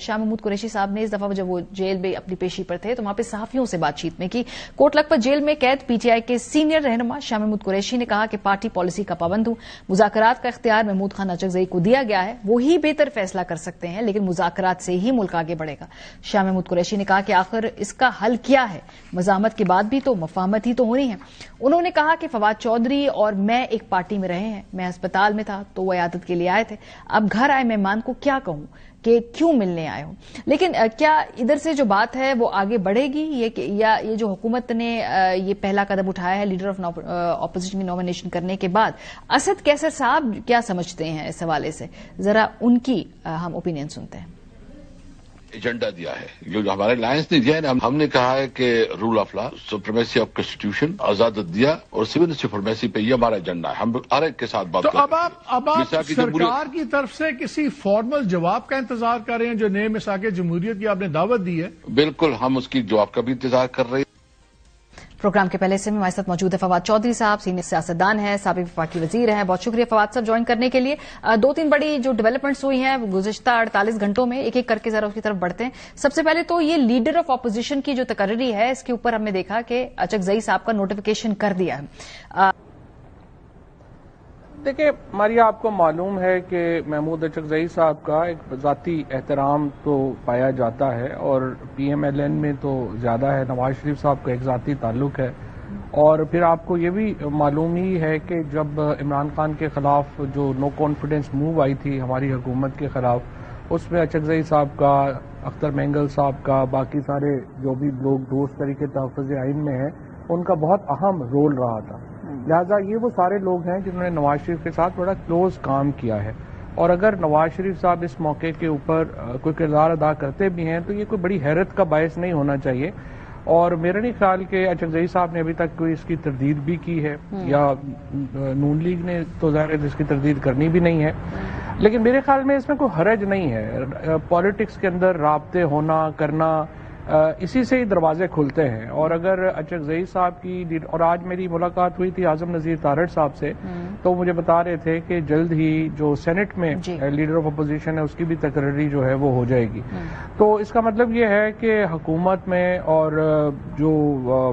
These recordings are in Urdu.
شاہ محمود قریشی صاحب نے اس دفعہ جب وہ جیل میں اپنی پیشی پر تھے تو وہاں پہ صحافیوں سے بات چیت میں کی. کوٹ لکھپت جیل میں قید پی ٹی آئی کے سینئر رہنما شاہ محمود قریشی نے کہا کہ پارٹی پالیسی کا پابند ہوں, مذاکرات کا اختیار محمود خان اچکزئی کو دیا گیا ہے, وہی بہتر فیصلہ کر سکتے ہیں, لیکن مذاکرات سے ہی ملک آگے بڑھے گا. شاہ محمود قریشی نے کہا کہ آخر اس کا حل کیا ہے, مزاحمت کے بعد بھی تو مفاہمت ہی تو ہونی ہے. انہوں نے کہا کہ فواد چودھری اور میں ایک پارٹی میں رہے ہیں, میں ہسپتال میں تھا تو وہ عیادت کے لیے آئے تھے, اب گھر آئے مہمان کو کیا کہوں کہ کیوں ملنے آئے ہوں. لیکن کیا ادھر سے جو بات ہے وہ آگے بڑھے گی, یا یہ جو حکومت نے یہ پہلا قدم اٹھایا ہے لیڈر آف اپوزیشن کی نامینیشن کرنے کے بعد, اسد کیسر صاحب کیا سمجھتے ہیں اس حوالے سے, ذرا ان کی ہم اوپینین سنتے ہیں. ایجنڈا دیا ہے جو ہمارے لائنس نے دیا ہے, ہم نے کہا ہے کہ rule of law, supremacy of constitution, آزادت دیا اور سول سپریمیسی پہ یہ ہمارا ایجنڈا ہے. ہم ہر ایک کے ساتھ بات تو اب آپ سرکار کی طرف سے کسی فارمل جواب کا انتظار کر رہے ہیں جو نئے مساق جمہوریت کی آپ نے دعوت دی ہے؟ بالکل, ہم اس کی جواب کا بھی انتظار کر رہے ہیں. پروگرام کے پہلے سے ہمارے ساتھ موجود ہے فواد چودھری صاحب, سینئر سیاستدان ہیں, سابق وفاقی وزیر ہیں. بہت شکریہ فواد صاحب جوائن کرنے کے لیے. 2-3 بڑی جو ڈیولپمنٹس ہوئی ہیں گزشتہ 48 گھنٹوں میں, ایک ایک کر کے ذرا اس کی طرف بڑھتے ہیں. سب سے پہلے تو یہ لیڈر آف اپوزیشن کی جو تقرری ہے اس کے اوپر ہم نے دیکھا کہ اچکزئی صاحب کا نوٹیفیکیشن کر دیا ہے. دیکھیں ماریا, آپ کو معلوم ہے کہ محمود اچکزئی صاحب کا ایک ذاتی احترام تو پایا جاتا ہے اور پی ایم ایل این میں تو زیادہ ہے, نواز شریف صاحب کا ایک ذاتی تعلق ہے. اور پھر آپ کو یہ بھی معلوم ہی ہے کہ جب عمران خان کے خلاف جو نو کانفیڈنس موو آئی تھی ہماری حکومت کے خلاف, اس میں اچکزئی صاحب کا, اختر مینگل صاحب کا, باقی سارے جو بھی لوگ دوست طریقے تحفظ آئین میں ہیں ان کا بہت اہم رول رہا تھا. لہٰذا یہ وہ سارے لوگ ہیں جنہوں نے نواز شریف کے ساتھ بڑا کلوز کام کیا ہے, اور اگر نواز شریف صاحب اس موقع کے اوپر کوئی کردار ادا کرتے بھی ہیں تو یہ کوئی بڑی حیرت کا باعث نہیں ہونا چاہیے. اور میرا نہیں خیال کہ اچکزئی صاحب نے ابھی تک کوئی اس کی تردید بھی کی ہے, یا نون لیگ نے تو ظاہر اس کی تردید کرنی بھی نہیں ہے. لیکن میرے خیال میں اس میں کوئی حرج نہیں ہے. پالیٹکس کے اندر رابطے ہونا کرنا, اسی سے ہی دروازے کھلتے ہیں. اور اگر اچکزئی صاحب کی, اور آج میری ملاقات ہوئی تھی اعظم نذیر تارڑ صاحب سے, تو مجھے بتا رہے تھے کہ جلد ہی جو سینٹ میں لیڈر آف اپوزیشن ہے اس کی بھی تقرری جو ہے وہ ہو جائے گی. تو اس کا مطلب یہ ہے کہ حکومت میں اور جو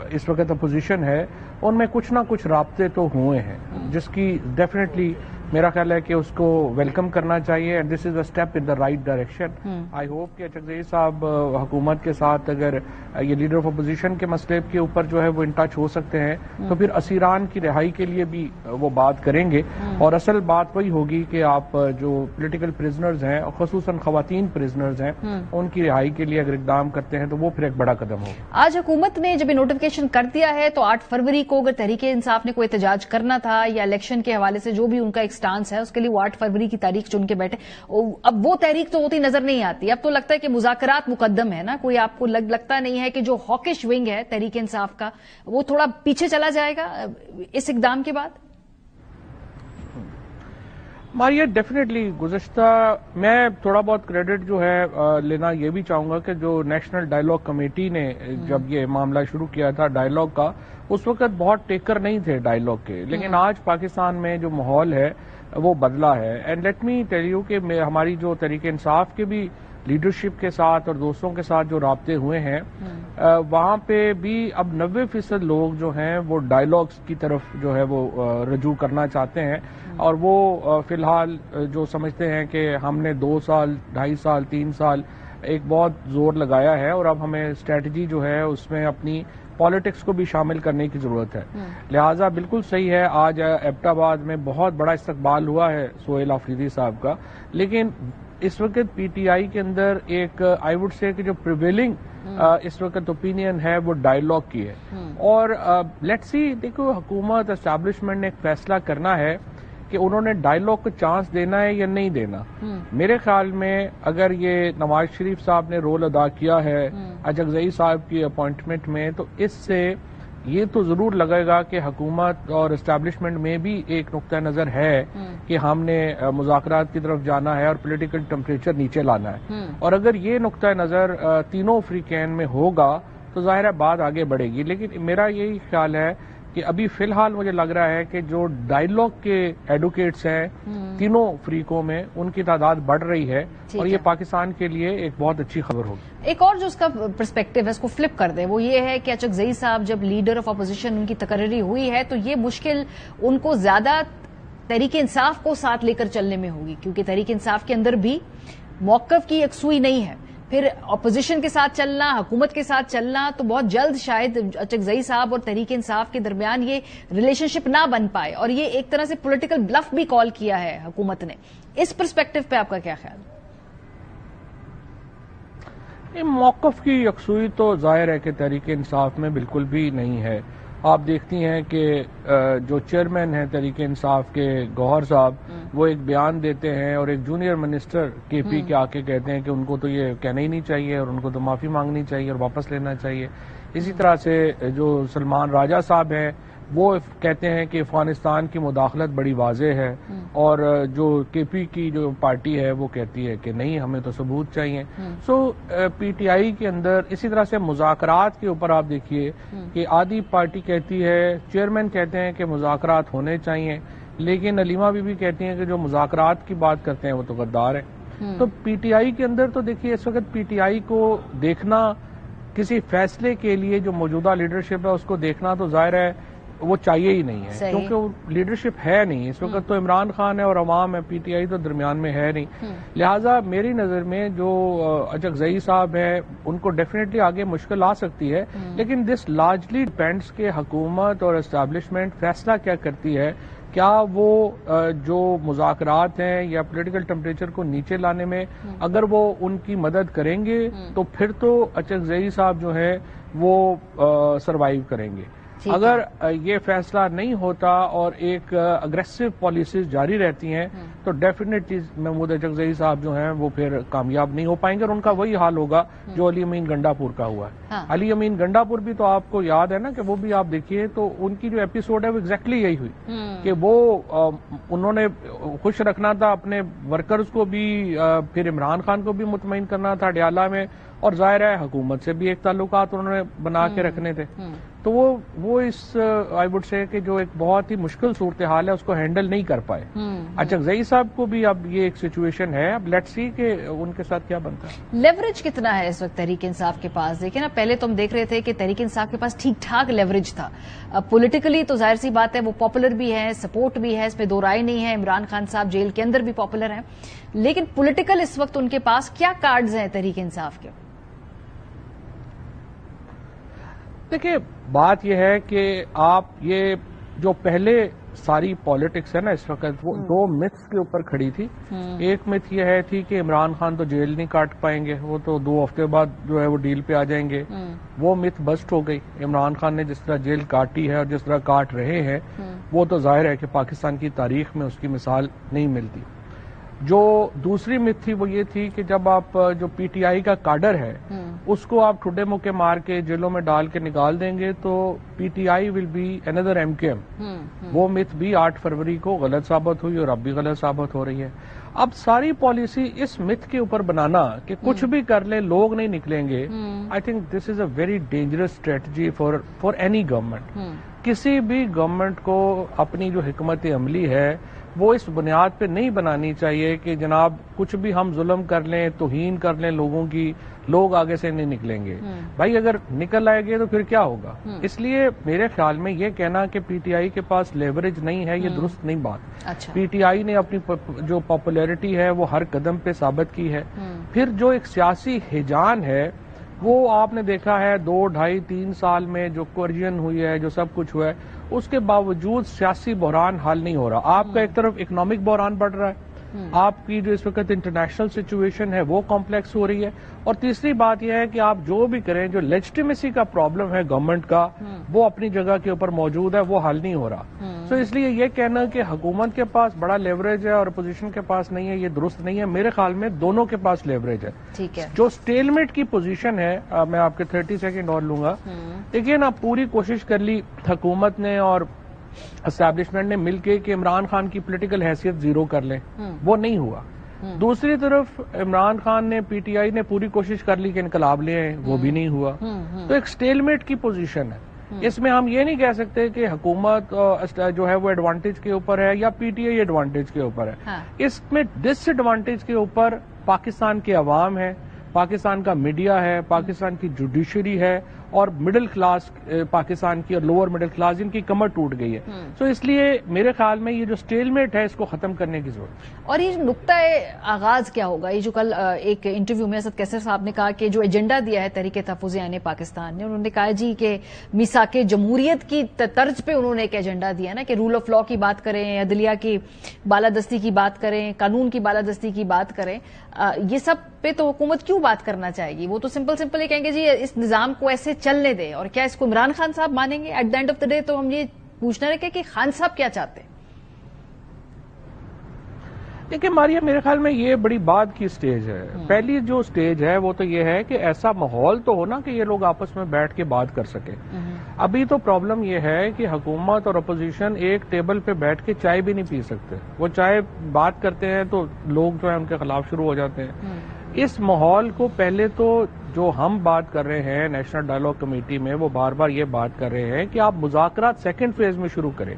اس وقت اپوزیشن ہے ان میں کچھ نہ کچھ رابطے تو ہوئے ہیں, جس کی ڈیفینیٹلی میرا خیال ہے کہ اس کو ویلکم کرنا چاہیے. And this is a step in the right direction. I hope کہ اچکزئی صاحب حکومت کے ساتھ اگر یہ لیڈر آف اپوزیشن کے مسئلے کے اوپر جو ہے وہ ان ٹچ ہو سکتے ہیں تو پھر اسیران کی رہائی کے لیے بھی وہ بات کریں گے. اور اصل بات وہی ہوگی کہ آپ جو پولیٹیکل پرزنرز ہیں, اور خصوصاً خواتین پرزنرز ہیں, ان کی رہائی کے لیے اگر اقدام کرتے ہیں تو وہ پھر ایک بڑا قدم ہوگا. آج حکومت نے جب یہ نوٹیفیکیشن کر دیا ہے تو 8 فروری کو اگر تحریک انصاف نے کوئی احتجاج کرنا تھا یا الیکشن کے حوالے سے جو بھی ان کا ایک سٹانس ہے اس کے لیے وہ 8 فروری کی تاریخ چن کے بیٹھے. اب وہ تحریک تو ہوتی نظر نہیں آتی. اب تو لگتا ہے کہ مذاکرات مقدم ہے نا, کوئی آپ کو لگتا نہیں ہے کہ جو ہاکش ونگ ہے تحریک انصاف کا وہ تھوڑا پیچھے چلا جائے گا اس اقدام کے بعد؟ ماریا ڈیفینیٹلی گزشتہ, میں تھوڑا بہت کریڈٹ جو ہے لینا یہ بھی چاہوں گا کہ جو نیشنل ڈائیلاگ کمیٹی نے جب یہ معاملہ شروع کیا تھا ڈائیلاگ کا, اس وقت بہت ٹیکر نہیں تھے ڈائیلاگ کے. لیکن آج پاکستان میں جو ماحول ہے وہ بدلا ہے. And let me tell you کہ ہماری جو تحریک انصاف کے بھی لیڈرشپ کے ساتھ اور دوستوں کے ساتھ جو رابطے ہوئے ہیں, وہاں پہ بھی اب 90% لوگ جو ہیں وہ ڈائیلاگس کی طرف جو ہے وہ رجوع کرنا چاہتے ہیں. اور وہ فی الحال جو سمجھتے ہیں کہ ہم نے 2 سال 2.5 سال 3 سال ایک بہت زور لگایا ہے اور اب ہمیں اسٹریٹجی جو ہے اس میں اپنی پالیٹکس کو بھی شامل کرنے کی ضرورت ہے. لہٰذا بالکل صحیح ہے, آج ایبٹ آباد میں بہت بڑا استقبال ہوا ہے سہیل آفریدی صاحب کا. لیکن اس وقت پی ٹی آئی کے اندر ایک آئی وڈ سے کہ جو پریویلنگ اس وقت اوپینین ہے وہ ڈائیلاگ کی ہے. اور لیٹ سی, دیکھو حکومت اسٹیبلشمنٹ نے ایک فیصلہ کرنا ہے کہ انہوں نے ڈائیلاگ کو چانس دینا ہے یا نہیں دینا. میرے خیال میں اگر یہ نواز شریف صاحب نے رول ادا کیا ہے اچکزئی صاحب کی اپوائنٹمنٹ میں, تو اس سے یہ تو ضرور لگے گا کہ حکومت اور اسٹیبلشمنٹ میں بھی ایک نقطہ نظر ہے کہ ہم نے مذاکرات کی طرف جانا ہے اور پولیٹیکل ٹیمپریچر نیچے لانا ہے. اور اگر یہ نقطہ نظر تینوں فریقین میں ہوگا تو ظاہر ہے بات آگے بڑھے گی. لیکن میرا یہی خیال ہے کہ ابھی فی الحال مجھے لگ رہا ہے کہ جو ڈائیلاگ کے ایڈوکیٹس ہیں تینوں فریقوں میں ان کی تعداد بڑھ رہی ہے اور یہ پاکستان کے لیے ایک بہت اچھی خبر ہوگی. ایک اور جو اس کا پرسپیکٹو ہے اس کو فلپ کر دیں وہ یہ ہے کہ اچکزئی صاحب جب لیڈر آف اپوزیشن ان کی تقرری ہوئی ہے تو یہ مشکل ان کو زیادہ تحریک انصاف کو ساتھ لے کر چلنے میں ہوگی کیونکہ تحریک انصاف کے اندر بھی موقف کی یکسوئی نہیں ہے. پھر اپوزیشن کے ساتھ چلنا حکومت کے ساتھ چلنا تو بہت جلد شاید اچکزئی صاحب اور تحریک انصاف کے درمیان یہ ریلیشن شپ نہ بن پائے اور یہ ایک طرح سے پولیٹیکل بلف بھی کال کیا ہے حکومت نے. اس پرسپیکٹو پہ آپ کا کیا خیال ہے؟ موقف کی یکسوئی تو ظاہر ہے کہ تحریک انصاف میں بالکل بھی نہیں ہے. آپ دیکھتی ہیں کہ جو چیئرمین ہیں تحریک انصاف کے گوہر صاحب وہ ایک بیان دیتے ہیں اور ایک جونیئر منسٹر کے پی کے آ کے کہتے ہیں کہ ان کو تو یہ کہنا ہی نہیں چاہیے اور ان کو تو معافی مانگنی چاہیے اور واپس لینا چاہیے. اسی طرح سے جو سلمان راجہ صاحب ہیں وہ کہتے ہیں کہ افغانستان کی مداخلت بڑی واضح ہے اور جو کے پی کی جو پارٹی ہے وہ کہتی ہے کہ نہیں ہمیں تو ثبوت چاہیے. سو پی ٹی آئی کے اندر اسی طرح سے مذاکرات کے اوپر آپ دیکھیے کہ آدھی پارٹی کہتی ہے چیئرمین کہتے ہیں کہ مذاکرات ہونے چاہیے لیکن علیمہ بی کہتی ہیں کہ جو مذاکرات کی بات کرتے ہیں وہ تو غدار ہے. تو پی ٹی آئی کے اندر تو دیکھیے اس وقت پی ٹی آئی کو دیکھنا کسی فیصلے کے لیے جو موجودہ لیڈرشپ ہے اس کو دیکھنا تو ظاہر ہے وہ چاہیے ہی نہیں ہے کیونکہ وہ لیڈرشپ ہے نہیں اس وقت. تو عمران خان ہے اور عوام ہے پی ٹی آئی تو درمیان میں ہے نہیں. لہٰذا میری نظر میں جو اچکزئی صاحب ہے ان کو ڈیفینیٹلی آگے مشکل آ سکتی ہے لیکن دس لارجلی ڈیپینڈس کہ حکومت اور اسٹیبلشمنٹ فیصلہ کیا کرتی ہے. کیا وہ جو مذاکرات ہیں یا پولیٹیکل ٹیمپریچر کو نیچے لانے میں اگر وہ ان کی مدد کریں گے تو پھر تو اچکزئی صاحب جو ہیں وہ سروائیو کریں گے. اگر یہ فیصلہ نہیں ہوتا اور ایک اگریسو پالیسیز جاری رہتی ہیں تو ڈیفینیٹلی محمود اچکزئی صاحب جو ہیں وہ پھر کامیاب نہیں ہو پائیں گے اور ان کا وہی حال ہوگا جو علی امین گنڈا پور کا ہوا ہے. علی امین گنڈا پور بھی تو آپ کو یاد ہے نا کہ وہ بھی آپ دیکھیے تو ان کی جو ایپیسوڈ ہے وہ ایگزیکٹلی یہی ہوئی کہ وہ انہوں نے خوش رکھنا تھا اپنے ورکرز کو بھی پھر عمران خان کو بھی مطمئن کرنا تھا ڈیالہ میں اور ظاہر ہے حکومت سے بھی ایک تعلقات انہوں نے بنا کے رکھنے تھے. تو وہ اس آئی وڈ سے کہ جو ایک بہت ہی مشکل صورتحال ہے اس کو ہینڈل نہیں کر پائے. اچکزئی صاحب کو بھی اب یہ ایک سچویشن ہے اب لیٹس سی کہ ان کے ساتھ کیا بنتا ہے. لیوریج کتنا ہے اس وقت تحریک انصاف کے پاس؟ دیکھیں نا پہلے تو ہم دیکھ رہے تھے کہ تحریک انصاف کے پاس ٹھیک ٹھاک لیوریج تھا. پولیٹیکلی تو ظاہر سی بات ہے وہ پاپولر بھی ہے سپورٹ بھی ہے اس میں دو رائے نہیں ہے. عمران خان صاحب جیل کے اندر بھی پاپولر ہیں لیکن پولیٹیکل اس وقت ان کے پاس کیا کارڈز ہیں تحریک انصاف کے؟ دیکھیں بات یہ ہے کہ آپ یہ جو پہلے ساری پالیٹکس ہے نا اس وقت وہ دو متس کے اوپر کھڑی تھی. ایک مت یہ تھی کہ عمران خان تو جیل نہیں کاٹ پائیں گے وہ تو 2 ہفتے بعد جو ہے وہ ڈیل پہ آ جائیں گے. وہ مت بسٹ ہو گئی. عمران خان نے جس طرح جیل کاٹی ہے اور جس طرح کاٹ رہے ہیں وہ تو ظاہر ہے کہ پاکستان کی تاریخ میں اس کی مثال نہیں ملتی. جو دوسری مت تھی وہ یہ تھی کہ جب آپ جو پی ٹی آئی کا کاڈر ہے اس کو آپ ٹھڈے مکے مار کے جیلوں میں ڈال کے نکال دیں گے تو پی ٹی آئی ول بی اندر ایم کے ایم. وہ مت بھی 8 فروری کو غلط ثابت ہوئی اور اب بھی غلط ثابت ہو رہی ہے. اب ساری پالیسی اس مت کے اوپر بنانا کہ کچھ بھی کر لیں لوگ نہیں نکلیں گے I think this is a very dangerous strategy for any government. کسی بھی گورنمنٹ کو اپنی جو حکمت عملی ہے وہ اس بنیاد پہ نہیں بنانی چاہیے کہ جناب کچھ بھی ہم ظلم کر لیں توہین کر لیں لوگوں کی لوگ آگے سے نہیں نکلیں گے. بھائی اگر نکل آئے گے تو پھر کیا ہوگا. اس لیے میرے خیال میں یہ کہنا کہ پی ٹی آئی کے پاس لیوریج نہیں ہے یہ درست نہیں بات. پی ٹی آئی نے اپنی جو پاپولیرٹی ہے وہ ہر قدم پہ ثابت کی ہے. پھر جو ایک سیاسی ہیجان ہے وہ آپ نے دیکھا ہے 2, 2.5, 3 سال میں جو کوئرجن ہوئی ہے جو سب کچھ ہوا ہے اس کے باوجود سیاسی بحران حل نہیں ہو رہا. آپ کا ایک طرف اکنامک بحران بڑھ رہا ہے آپ کی جو اس وقت انٹرنیشنل سچویشن ہے وہ کمپلیکس ہو رہی ہے اور تیسری بات یہ ہے کہ آپ جو بھی کریں جو لیجٹیمیسی کا پرابلم ہے گورنمنٹ کا وہ اپنی جگہ کے اوپر موجود ہے وہ حل نہیں ہو رہا. سو اس لیے یہ کہنا کہ حکومت کے پاس بڑا لیوریج ہے اور اپوزیشن کے پاس نہیں ہے یہ درست نہیں ہے. میرے خیال میں دونوں کے پاس لیوریج ہے. جو سٹیلمیٹ کی پوزیشن ہے میں آپ کے 30 سیکنڈ اور لوں گا. دیکھیے نا پوری کوشش کر لی حکومت نے اور اسٹیبلشمنٹ نے مل کے کہ عمران خان کی پولیٹیکل حیثیت زیرو کر لیں وہ نہیں ہوا. دوسری طرف عمران خان نے پی ٹی آئی نے پوری کوشش کر لی کہ انقلاب لے آئیں وہ بھی نہیں ہوا. تو ایک سٹیلمیٹ کی پوزیشن ہے. اس میں ہم یہ نہیں کہہ سکتے کہ حکومت جو ہے وہ ایڈوانٹیج کے اوپر ہے یا پی ٹی آئی ایڈوانٹیج کے اوپر ہے. اس میں ڈس ایڈوانٹیج کے اوپر پاکستان کے عوام ہے, پاکستان کا میڈیا ہے, پاکستان کی جوڈیشری ہے, اور مڈل کلاس پاکستان کی اور لوور مڈل کلاس ان کی کمر ٹوٹ گئی ہے. تو اس لیے میرے خیال میں یہ جو اسٹیل میٹ ہے اس کو ختم کرنے کی ضرورت ہے. اور یہ نقطۂ آغاز کیا ہوگا؟ یہ جو کل ایک انٹرویو میں اسد کیسر صاحب نے کہا کہ جو ایجنڈا دیا ہے تحریک تحفظ عین پاکستان نے, انہوں نے کہا جی کہ میثاق جمہوریت کی طرز پہ انہوں نے ایک ایجنڈا دیا نا کہ رول آف لا کی بات کریں, عدلیہ کی بالادستی کی بات کریں, قانون کی بالادستی کی بات کریں. یہ سب پہ تو حکومت کیوں بات کرنا چاہے گی؟ وہ تو سمپل یہ کہیں گے جی اس نظام کو ایسے چلنے دیں. اور کیا اس کو عمران خان صاحب مانیں گے؟ At the end of the day تو ہم یہ پوچھنا رہے کہ خان صاحب کیا چاہتے ہیں. دیکھیں ماریا, میرے خیال میں یہ بڑی بات کی سٹیج ہے. پہلی جو سٹیج ہے وہ تو یہ ہے کہ ایسا ماحول تو ہونا کہ یہ لوگ آپس میں بیٹھ کے بات کر سکیں. ابھی تو پرابلم یہ ہے کہ حکومت اور اپوزیشن ایک ٹیبل پہ بیٹھ کے چائے بھی نہیں پی سکتے. وہ چائے بات کرتے ہیں تو لوگ جو ہے ان کے خلاف شروع ہو جاتے ہیں. اس ماحول کو پہلے تو جو ہم بات کر رہے ہیں نیشنل ڈائیلاگ کمیٹی میں, وہ بار بار یہ بات کر رہے ہیں کہ آپ مذاکرات سیکنڈ فیز میں شروع کریں.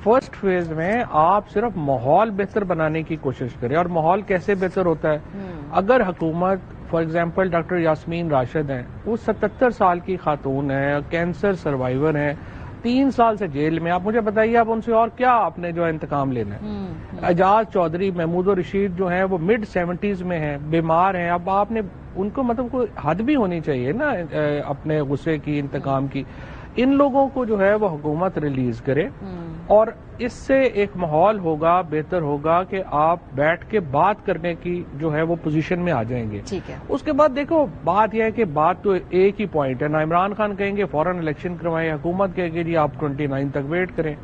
فرسٹ فیز میں آپ صرف ماحول بہتر بنانے کی کوشش کریں. اور ماحول کیسے بہتر ہوتا ہے؟ اگر حکومت for example doctor Yasmin Rashid ہیں, وہ 77 سال کی خاتون ہیں, کینسر سروائیور ہیں, 3 سال سے جیل میں. آپ مجھے بتائیے آپ ان سے اور کیا آپ نے جو انتقام لینا ہے؟ اعجاز چودھری, محمود الرشید جو ہیں وہ mid 70s میں ہیں, بیمار ہیں. اب آپ نے ان کو مطلب کوئی حد بھی ہونی چاہیے نا اپنے غصے کی, انتقام کی. ان لوگوں کو جو ہے وہ حکومت ریلیز کرے اور اس سے ایک ماحول ہوگا, بہتر ہوگا کہ آپ بیٹھ کے بات کرنے کی جو ہے وہ پوزیشن میں آ جائیں گے. اس کے بعد دیکھو بات یہ ہے کہ بات تو ایک ہی پوائنٹ ہے نا. عمران خان کہیں گے فوراً الیکشن کروائیں, حکومت کہے گی جی آپ 29 تک ویٹ کریں.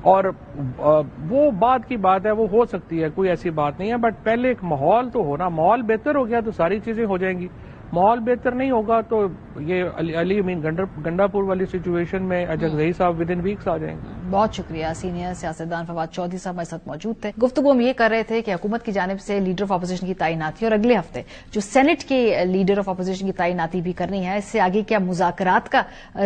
اور وہ بات کی بات ہے, وہ ہو سکتی ہے, کوئی ایسی بات نہیں ہے. بٹ پہلے ایک ماحول تو ہونا. ماحول بہتر ہو گیا تو ساری چیزیں ہو جائیں گی. ماحول بہتر نہیں ہوگا تو یہ علی امین گنڈا پور والی سچویشن میں اجگ زئی صاحب ود ان ویکس آ جائیں گے. بہت شکریہ. سینئر سیاستدان فواد چودھری صاحب ہمارے ساتھ موجود تھے. گفتگو ہم یہ کر رہے تھے کہ حکومت کی جانب سے لیڈر آف اپوزیشن کی تعیناتی اور اگلے ہفتے جو سینٹ کے لیڈر آف اپوزیشن کی تعیناتی بھی کرنی ہے, اس سے آگے کیا مذاکرات کا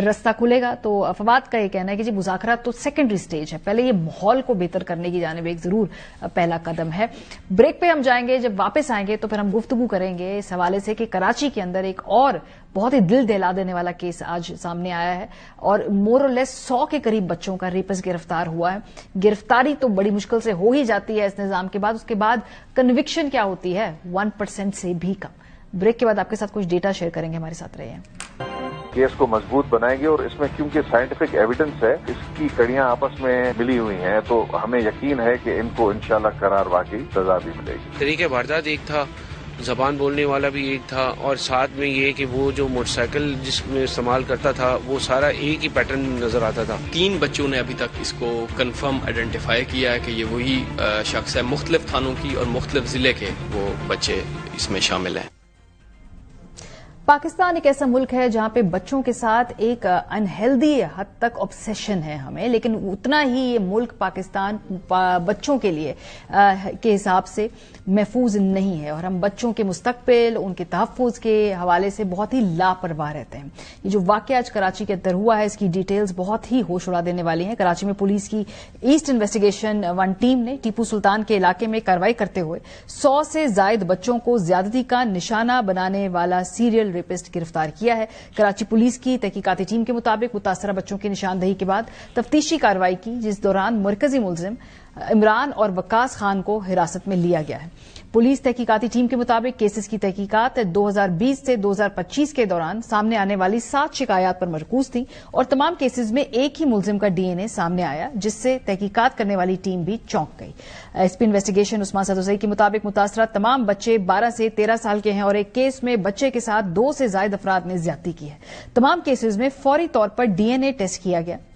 رستہ کھلے گا؟ تو فواد کا یہ کہنا ہے کہ جی مذاکرات تو سیکنڈری سٹیج ہے, پہلے یہ ماحول کو بہتر کرنے کی جانب ایک ضرور پہلا قدم ہے. بریک پہ ہم جائیں گے, جب واپس آئیں گے تو پھر ہم گفتگو کریں گے اس حوالے سے کہ کراچی کے اندر ایک اور بہت ہی دل دہلا دینے والا کیس آج سامنے آیا ہے اور مور اور لیس 100 کے قریب بچوں کا ریپس گرفتار ہوا ہے. گرفتاری تو بڑی مشکل سے ہو ہی جاتی ہے اس نظام کے بعد, اس کے بعد کنوکشن کیا ہوتی ہے 1% سے بھی کم. بریک کے بعد آپ کے ساتھ کچھ ڈیٹا شیئر کریں گے, ہمارے ساتھ رہے ہیں. کیس کو مضبوط بنائیں گے اور اس میں کیونکہ سائنٹیفک ایویڈنس ہے, اس کی کڑیاں آپس میں ملی ہوئی ہیں, تو ہمیں یقین ہے کہ ان کو انشاءاللہ قرار واقعی سزا بھی ملے گی. طریقہ واردات ایک تھا, زبان بولنے والا بھی ایک تھا, اور ساتھ میں یہ کہ وہ جو موٹر سائیکل جس میں استعمال کرتا تھا وہ سارا ایک ہی پیٹرن نظر آتا تھا. 3 بچوں نے ابھی تک اس کو کنفرم آئیڈینٹیفائی کیا ہے کہ یہ وہی شخص ہے. مختلف تھانوں کی اور مختلف ضلع کے وہ بچے اس میں شامل ہیں. پاکستان ایک ایسا ملک ہے جہاں پہ بچوں کے ساتھ ایک انہیلدی حد تک obsession ہے ہمیں, لیکن اتنا ہی یہ ملک پاکستان بچوں کے لیے کے حساب سے محفوظ نہیں ہے, اور ہم بچوں کے مستقبل, ان کے تحفظ کے حوالے سے بہت ہی لاپرواہ رہتے ہیں. یہ جو واقعہ آج کراچی کے اندر ہوا ہے, اس کی ڈیٹیلز بہت ہی ہوش اڑا دینے والی ہیں. کراچی میں پولیس کی ایسٹ انویسٹیگیشن 1 ٹیم نے ٹیپو سلطان کے علاقے میں کارروائی کرتے ہوئے 100 سے زائد بچوں کو زیادتی کا نشانہ بنانے والا سیریل ریپسٹ گرفتار کیا ہے. کراچی پولیس کی تحقیقاتی ٹیم کے مطابق متاثرہ بچوں کی نشاندہی کے بعد تفتیشی کارروائی کی, جس دوران مرکزی ملزم عمران اور وقاص خان کو حراست میں لیا گیا ہے. پولیس تحقیقاتی ٹیم کے مطابق کیسز کی تحقیقات 2020 سے 2025 کے دوران سامنے آنے والی 7 شکایات پر مرکوز تھیں, اور تمام کیسز میں ایک ہی ملزم کا ڈی این اے سامنے آیا, جس سے تحقیقات کرنے والی ٹیم بھی چونک گئی. ایس پی انویسٹیگیشن عثمان سدوزئی کے مطابق متاثرہ تمام بچے 12 سے 13 سال کے ہیں, اور ایک کیس میں بچے کے ساتھ 2 سے زائد افراد نے زیادتی کی ہے. تمام کیسز میں فوری طور پر ڈی این اے ٹیسٹ کیا گیا.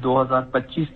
2025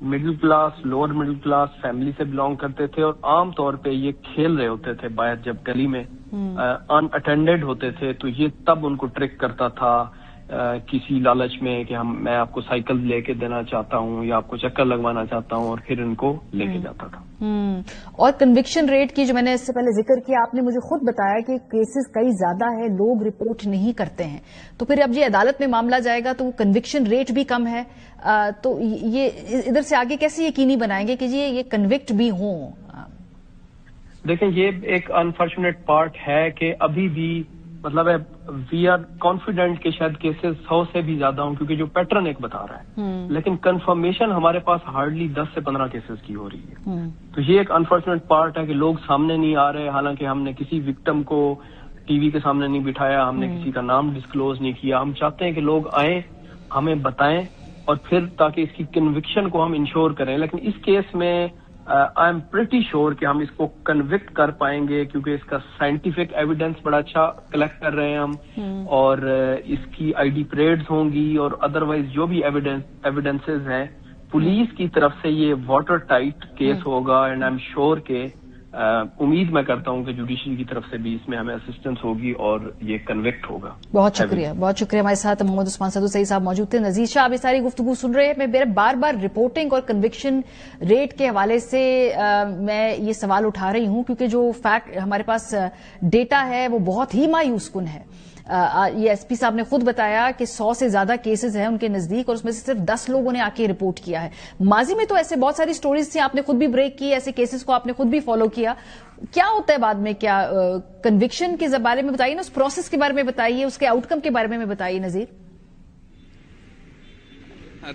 middle class lower middle class family سے بلانگ کرتے تھے اور عام طور پہ یہ کھیل رہے ہوتے تھے باہر جب گلی میں ان اٹینڈڈ ہوتے تھے تو یہ تب ان کو ٹرک کرتا تھا کسی لالچ میں کہ میں آپ کو سائیکل لے کے دینا چاہتا ہوں یا آپ کو چکر لگوانا چاہتا ہوں اور پھر ان کو لے کے جاتا تھا. اور کنوکشن ریٹ کی جو میں نے اس سے پہلے ذکر کیا آپ نے مجھے خود بتایا کہ کیسز کئی زیادہ ہے لوگ رپورٹ نہیں کرتے ہیں تو پھر اب یہ عدالت میں معاملہ جائے گا تو وہ کنوکشن ریٹ بھی کم ہے تو یہ ادھر سے آگے کیسے یقینی بنائیں گے کہ یہ کنوکٹ بھی ہوں؟ دیکھیں یہ ایک انفارچونیٹ پارٹ ہے کہ ابھی بھی مطلب ہے وی آر کانفیڈنٹ کہ شاید کیسز 100 سے بھی زیادہ ہوں کیونکہ جو پیٹرن ایک بتا رہا ہے لیکن کنفرمیشن ہمارے پاس ہارڈلی 10 سے 15 کیسز کی ہو رہی ہے. تو یہ ایک انفارچونیٹ پارٹ ہے کہ لوگ سامنے نہیں آ رہے حالانکہ ہم نے کسی وکٹم کو ٹی وی کے سامنے نہیں بٹھایا ہم نے کسی کا نام ڈسکلوز نہیں کیا. ہم چاہتے ہیں کہ لوگ آئیں ہمیں بتائیں اور پھر تاکہ اس کی کنوکشن کو ہم انشور کریں. لیکن اس کیس میں آئی ایم پریٹی شیور کہ ہم اس کو کنوکٹ کر پائیں گے کیونکہ اس کا سائنٹیفک ایویڈنس بڑا اچھا کلیکٹ کر رہے ہیں ہم اور اس کی آئی ڈی پریڈز ہوں گی اور ادروائز جو بھی ایویڈنسز ہیں پولیس کی طرف سے یہ واٹر ٹائٹ کیس ہوگا اینڈ آئی ایم شیور کہ امید میں کرتا ہوں کہ جوڈیشری کی طرف سے بھی اس میں ہمیں اسسٹنس ہوگی اور یہ کنوکٹ ہوگا. بہت شکریہ بہت شکریہ. ہمارے ساتھ محمد عثمان صدوسی صاحب موجود تھے. نذیر شاہ آپ یہ ساری گفتگو سن رہے ہیں. میں بار بار رپورٹنگ اور کنوکشن ریٹ کے حوالے سے میں یہ سوال اٹھا رہی ہوں کیونکہ جو فیکٹ ہمارے پاس ڈیٹا ہے وہ بہت ہی مایوس کن ہے. یہ ایس پی صاحب نے خود بتایا کہ 100 سے زیادہ کیسز ہیں ان کے نزدیک اور اس میں سے صرف 10 لوگوں نے آ کے رپورٹ کیا ہے. ماضی میں تو ایسے بہت ساری سٹوریز تھیں آپ نے خود بھی بریک کی ایسے کیسز کو آپ نے خود بھی فالو کیا. کیا ہوتا ہے بعد میں کیا کنوکشن کے بارے میں بتائیے نا اس پروسیس کے بارے میں بتائیے اس کے آؤٹ کم کے بارے میں بتائیے نذیر.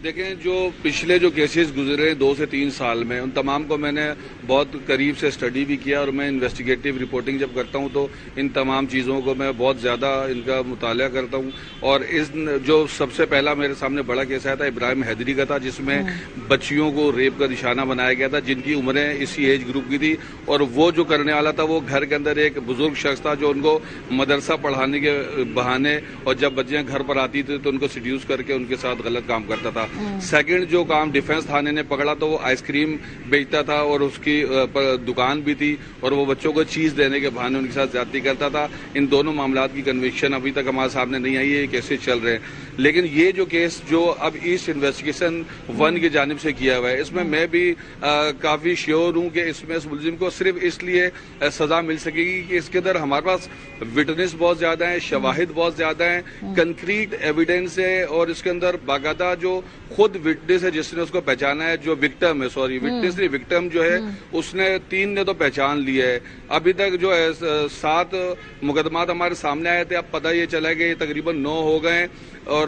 دیکھیں جو پچھلے جو کیسز گزرے 2 سے 3 سال میں ان تمام کو میں نے بہت قریب سے اسٹڈی بھی کیا اور میں انویسٹیگیٹو رپورٹنگ جب کرتا ہوں تو ان تمام چیزوں کو میں بہت زیادہ ان کا مطالعہ کرتا ہوں. اور اس جو سب سے پہلا میرے سامنے بڑا کیس آیا تھا ابراہیم حیدری کا تھا جس میں بچیوں کو ریپ کا نشانہ بنایا گیا تھا جن کی عمریں اسی ایج گروپ کی تھی اور وہ جو کرنے والا تھا وہ گھر کے اندر ایک بزرگ شخص تھا جو ان کو مدرسہ پڑھانے کے بہانے اور جب بچیاں گھر پر آتی تھی تو ان کو سیڈیوس کر کے ان کے ساتھ غلط کام کرتا تھا. سیکنڈ جو کام ڈیفنس تھانے نے پکڑا تو وہ آئس کریم بیچتا تھا اور اس کی دکان بھی تھی اور وہ بچوں کو چیز دینے کے بہانے ان کے ساتھ زیادتی کرتا تھا. ان دونوں معاملات کی کنوکشن ابھی تک ہمارے سامنے نہیں آئی ہے. یہ کیسز چل رہے ہیں لیکن یہ جو کیس جو اب ایسٹ انویسٹیگیشن 1 کی جانب سے کیا ہوا ہے اس میں بھی کافی شیور ہوں کہ اس میں اس ملزم کو صرف اس لیے سزا مل سکے گی کہ اس کے اندر ہمارے پاس وٹنس بہت زیادہ ہیں شواہد بہت زیادہ ہیں کنکریٹ ایویڈنس ہے اور اس کے اندر باقاعدہ جو خود وٹنس ہے جس نے اس کو پہچانا ہے جو وکٹم ہے وٹنس نہیں وکٹم جو ہے اس نے 3 نے تو پہچان لیا ہے. ابھی تک جو ہے 7 مقدمات ہمارے سامنے آئے تھے اب پتہ یہ چلا کہ یہ تقریباً 9 ہو گئے اور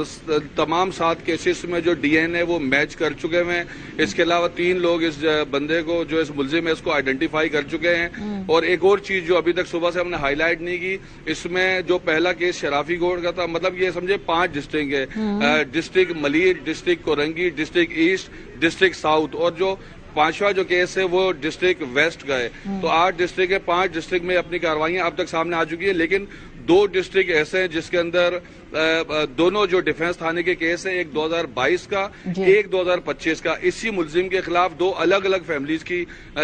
تمام 7 کیسز میں جو ڈی این اے وہ میچ کر چکے ہیں. اس کے علاوہ 3 لوگ اس بندے کو جو اس ملزم ہے اس کو آئیڈینٹیفائی کر چکے ہیں. اور ایک اور چیز جو ابھی تک صبح سے ہم نے ہائی لائٹ نہیں کی اس میں جو پہلا کیس شرافی گوڑ کا تھا مطلب یہ سمجھے 5 ڈسٹرکٹ ہے district Malir district Korangi district east district south اور جو 5واں جو کیس ہے وہ ڈسٹرکٹ ویسٹ کا ہے. تو 8 ڈسٹرکٹ ہے 5 ڈسٹرکٹ میں اپنی کارروائیاں اب تک سامنے آ چکی ہیں لیکن 2 ڈسٹرکٹ ایسے ہیں جس کے اندر دونوں جو ڈیفنس تھانے کے کیس ہیں ایک 2022 کا ایک 2025 کا. اسی ملزم کے خلاف 2 الگ الگ فیملیز کی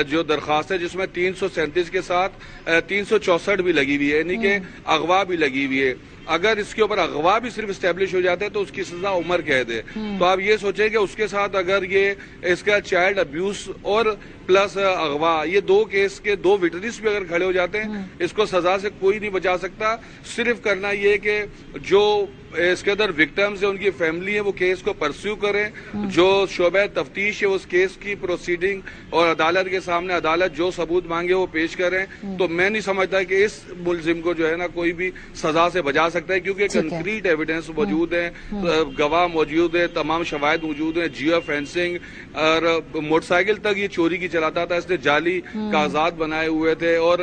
جو درخواست ہے جس میں 337 کے ساتھ 364 بھی لگی ہوئی ہے یعنی کہ اغوا بھی لگی ہوئی ہے. اگر اس کے اوپر اغوا بھی صرف اسٹیبلش ہو جاتا ہے تو اس کی سزا عمر قید ہے. تو آپ یہ سوچیں کہ اس کے ساتھ اگر یہ اس کا چائلڈ ابیوز اور پلس اغوا یہ 2 کیس کے 2 وٹنس بھی اگر کھڑے ہو جاتے ہیں اس کو سزا سے کوئی نہیں بچا سکتا. صرف کرنا یہ کہ جو اس کے اندر وکٹمز ہیں ان کی فیملی ہے وہ کیس کو پرسیو کریں جو شعبہ تفتیش ہے اس کیس کی پروسیڈنگ اور عدالت کے سامنے عدالت جو ثبوت مانگے وہ پیش کریں. تو میں نہیں سمجھتا کہ اس ملزم کو جو ہے نا کوئی بھی سزا سے بچا سکتا ہے کیونکہ کنکریٹ ایویڈنس موجود ہے گواہ موجود ہے تمام شواہد موجود ہیں جیو فینسنگ اور موٹر سائیکل تک یہ چوری کی چلاتا تھا اس نے جعلی کاغذات بنائے ہوئے تھے اور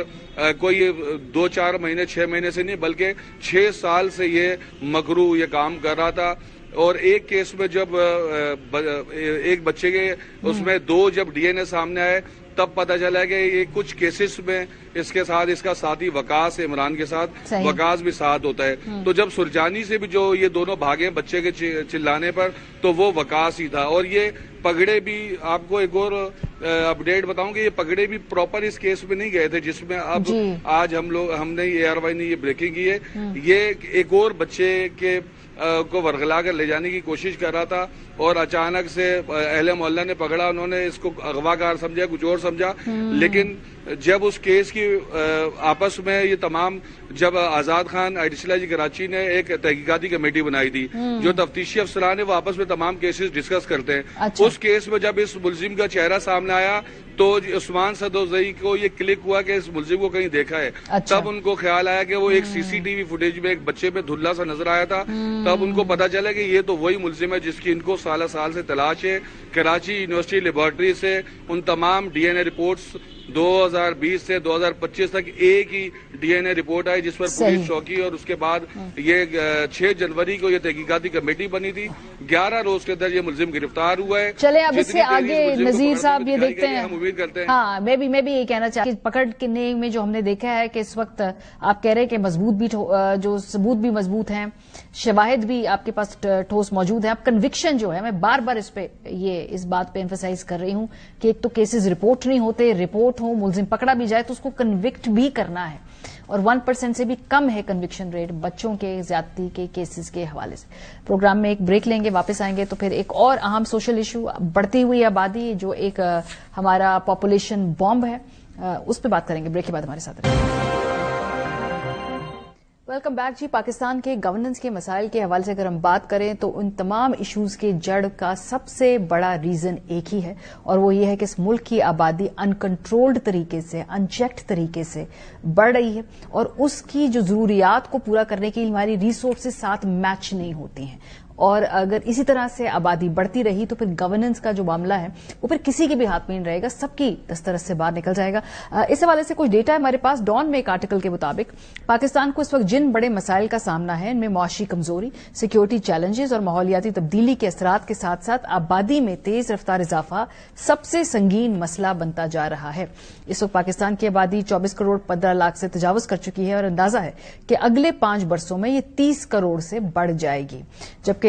کوئی 2-4 مہینے 6 مہینے سے نہیں بلکہ 6 سال سے یہ مکرو یہ کام کر رہا تھا. اور ایک کیس میں جب ایک بچے کے اس میں 2 جب ڈی این اے سامنے آئے تب پتہ چلا کہ یہ کچھ کیسز میں اس کے ساتھ اس کا ساتھی وقاص عمران کے ساتھ وقاص بھی ساتھ ہوتا ہے. تو جب سرجانی سے بھی جو یہ دونوں بھاگے بچے کے چلانے پر تو وہ وقاص ہی تھا. اور یہ پگڑے بھی آپ کو ایک اور اپڈیٹ بتاؤں کہ یہ پگڑے بھی پراپر اس کیس میں نہیں گئے تھے جس میں اب آج ہم نے ARY نے یہ بریکنگ کی ہے. یہ ایک اور بچے کے کو ورغلا کر لے جانے کی کوشش کر رہا تھا اور اچانک سے اہل محلہ نے پکڑا. انہوں نے اس کو اغوا کار سمجھا, کچھ اور سمجھا. لیکن جب اس کیس کی آپس میں یہ تمام جب آزاد خان IDCLIG کراچی نے ایک تحقیقاتی کمیٹی بنائی تھی جو تفتیشی افسران ہے وہ آپس میں تمام کیسز ڈسکس کرتے ہیں. اس کیس میں جب اس ملزم کا چہرہ سامنے آیا تو عثمان صدوزئی کو یہ کلک ہوا کہ اس ملزم کو کہیں دیکھا ہے. تب ان کو خیال آیا کہ وہ ایک CCTV فوٹیج میں ایک بچے پہ دھلا سا نظر آیا تھا. تب ان کو پتا چلا کہ یہ تو وہی ملزم ہے جس کی ان کو سالہ سال سے تلاش ہے. کراچی یونیورسٹی لیبارٹری سے ان تمام DNA رپورٹس 2020 سے 2025 تک ایک ہی DNA رپورٹ آئی جس پر پولیس چوکی اور اس کے بعد یہ 6 جنوری کو یہ تحقیقاتی کمیٹی بنی تھی. 11 روز کے اندر یہ ملزم گرفتار ہوا ہے. چلے اب اس سے آگے نذیر صاحب یہ دیکھتے ہیں. ہم امید کرتے ہیں. ہاں میں بھی یہ کہنا چاہتی ہوں پکڑنے میں جو ہم نے دیکھا ہے کہ اس وقت آپ کہہ رہے ہیں کہ مضبوط بھی جو ثبوت بھی مضبوط ہیں, شواہد بھی آپ کے پاس ٹھوس موجود ہیں. اب کنوکشن جو ہے میں بار بار اس بات پہ ایمفسائز کر رہی ہوں کہ ایک تو کیسز رپورٹ نہیں ہوتے, رپورٹ ہو ملزم پکڑا بھی جائے تو اس کو کنوکٹ بھی کرنا ہے اور 1% سے بھی کم ہے کنوکشن ریٹ بچوں کے زیادتی کے کیسز کے حوالے سے. پروگرام میں ایک بریک لیں گے, واپس آئیں گے تو پھر ایک اور اہم سوشل ایشو بڑھتی ہوئی آبادی جو ایک ہمارا پاپولیشن بامب ہے اس پہ بات کریں گے. بریک کے بعد ہمارے ساتھ رہیں. ویلکم بیک جی. پاکستان کے گورننس کے مسائل کے حوالے سے اگر ہم بات کریں تو ان تمام ایشوز کے جڑ کا سب سے بڑا ریزن ایک ہی ہے اور وہ یہ ہے کہ اس ملک کی آبادی انکنٹرولڈ طریقے سے ان چیکڈ طریقے سے بڑھ رہی ہے اور اس کی جو ضروریات کو پورا کرنے کے لیے ہماری ریسورسز ساتھ میچ نہیں ہوتی ہیں. اور اگر اسی طرح سے آبادی بڑھتی رہی تو پھر گورننس کا جو معاملہ ہے وہ پھر کسی کے بھی ہاتھ میں نہیں رہے گا, سب کی دسترس سے باہر نکل جائے گا. اس حوالے سے کچھ ڈیٹا ہے ہمارے پاس. ڈان میں ایک آرٹیکل کے مطابق پاکستان کو اس وقت جن بڑے مسائل کا سامنا ہے ان میں معاشی کمزوری, سیکیورٹی چیلنجز اور ماحولیاتی تبدیلی کے اثرات کے ساتھ ساتھ آبادی میں تیز رفتار اضافہ سب سے سنگین مسئلہ بنتا جا رہا ہے. اس وقت پاکستان کی آبادی 24 کروڑ 15 لاکھ سے تجاوز کر چکی ہے اور اندازہ ہے کہ اگلے 5 برسوں میں یہ 30 کروڑ سے بڑھ جائے گی, جبکہ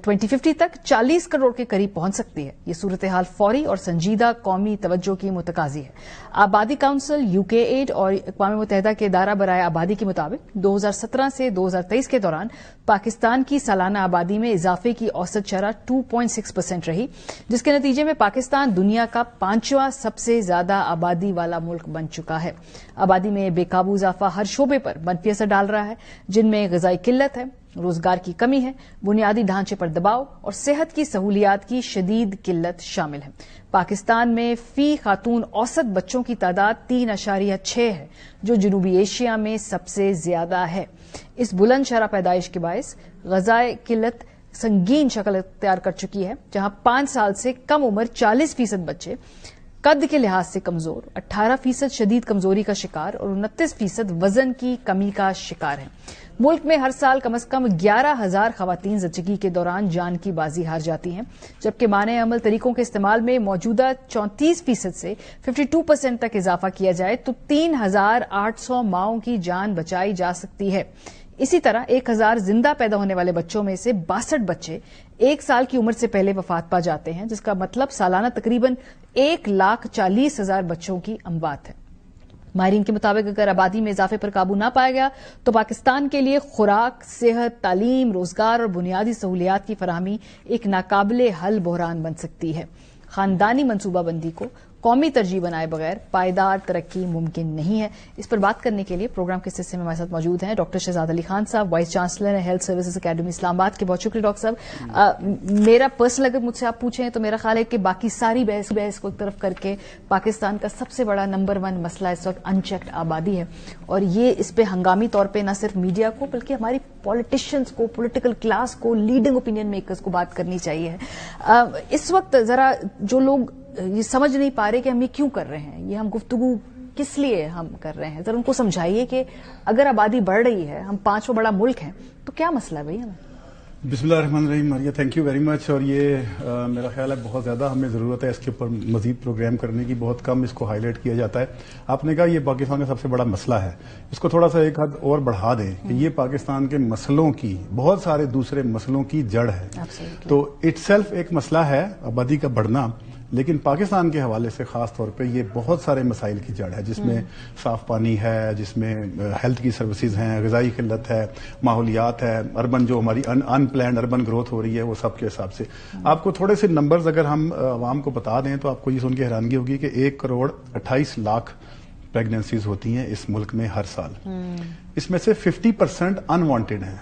2050 تک 40 کروڑ کے قریب پہنچ سکتی ہے. یہ صورتحال فوری اور سنجیدہ قومی توجہ کی متقاضی ہے. آبادی کونسل, UK8 اور اقوام متحدہ کے ادارہ برائے آبادی کے مطابق 2017 سے 2023 کے دوران پاکستان کی سالانہ آبادی میں اضافے کی اوسط شرح 2.6% رہی, جس کے نتیجے میں پاکستان دنیا کا 5واں سب سے زیادہ آبادی والا ملک بن چکا ہے. آبادی میں بے قابو اضافہ ہر شعبے پر منفی اثر ڈال رہا ہے, جن میں غذائی قلت ہے, روزگار کی کمی ہے, بنیادی ڈھانچے پر دباؤ اور صحت کی سہولیات کی شدید قلت شامل ہے. پاکستان میں فی خاتون اوسط بچوں کی تعداد 3.6 ہے جو جنوبی ایشیا میں سب سے زیادہ ہے. اس بلند شرح پیدائش کے باعث غذائی قلت سنگین شکل اختیار کر چکی ہے, جہاں 5 سال سے کم عمر 40% بچے قد کے لحاظ سے کمزور, 18% شدید کمزوری کا شکار اور 29% وزن کی کمی کا شکار ہیں. ملک میں ہر سال کم از کم 11,000 خواتین زچگی کے دوران جان کی بازی ہار جاتی ہیں, جبکہ مانع عمل طریقوں کے استعمال میں موجودہ 34% سے 52% تک اضافہ کیا جائے تو 3,800 ماؤں کی جان بچائی جا سکتی ہے. اسی طرح 1,000 زندہ پیدا ہونے والے بچوں میں سے 62 بچے 1 سال کی عمر سے پہلے وفات پا جاتے ہیں, جس کا مطلب سالانہ تقریباً 1,40,000 بچوں کی اموات ہے. ماہرین کے مطابق اگر آبادی میں اضافے پر قابو نہ پایا گیا تو پاکستان کے لیے خوراک, صحت, تعلیم, روزگار اور بنیادی سہولیات کی فراہمی ایک ناقابل حل بحران بن سکتی ہے. خاندانی منصوبہ بندی کو قومی ترجیح بنائے بغیر پائیدار ترقی ممکن نہیں ہے. اس پر بات کرنے کے لیے پروگرام کے حصے میں ہمارے ساتھ موجود ہیں ڈاکٹر شہزاد علی خان صاحب, وائس چانسلر ہیں ہیلتھ سروسز اکیڈمی اسلام آباد کے. بہت شکریہ ڈاکٹر صاحب. میرا پرسنل اگر مجھ سے آپ پوچھیں تو میرا خیال ہے کہ باقی ساری بحث کو ایک طرف کر کے پاکستان کا سب سے بڑا نمبر 1 مسئلہ اس وقت ان چیکڈ آبادی ہے, اور یہ اس پہ ہنگامی طور پہ نہ صرف میڈیا کو بلکہ ہماری پولیٹیشینز کو, پولیٹیکل کلاس کو, لیڈنگ اوپینین میکرز کو بات کرنی چاہیے. اس وقت ذرا جو لوگ یہ سمجھ نہیں پا رہے کہ ہم یہ کیوں کر رہے ہیں, یہ ہم گفتگو کس لیے ہم کر رہے ہیں, ذرا ان کو سمجھائیے کہ اگر آبادی بڑھ رہی ہے, ہم 5واں بڑا ملک ہیں, تو کیا مسئلہ ہے بھائی ہمیں؟ بسم اللہ الرحمن الرحیم. ماریا تھینک یو ویری مچ. اور یہ میرا خیال ہے بہت زیادہ ہمیں ضرورت ہے اس کے اوپر مزید پروگرام کرنے کی. بہت کم اس کو ہائی لائٹ کیا جاتا ہے. آپ نے کہا یہ پاکستان کا سب سے بڑا مسئلہ ہے. اس کو تھوڑا سا ایک حد اور بڑھا دیں کہ یہ پاکستان کے مسئلوں کی بہت سارے دوسرے مسئلوں کی جڑ ہے. تو اٹ سیلف ایک مسئلہ ہے آبادی کا بڑھنا, لیکن پاکستان کے حوالے سے خاص طور پہ یہ بہت سارے مسائل کی جڑ ہے, جس میں صاف پانی ہے, جس میں ہیلتھ کی سروسز ہیں, غذائی قلت ہے, ماحولیات ہے, اربن جو ہماری ان پلانڈ اربن گروتھ ہو رہی ہے وہ سب کے حساب سے. آپ کو تھوڑے سے نمبرز اگر ہم عوام کو بتا دیں تو آپ کو یہ سن کے حیرانگی ہوگی کہ 1,28,00,000 پریگننسیز ہوتی ہیں اس ملک میں ہر سال. اس میں سے 50% انوانٹیڈ ہیں.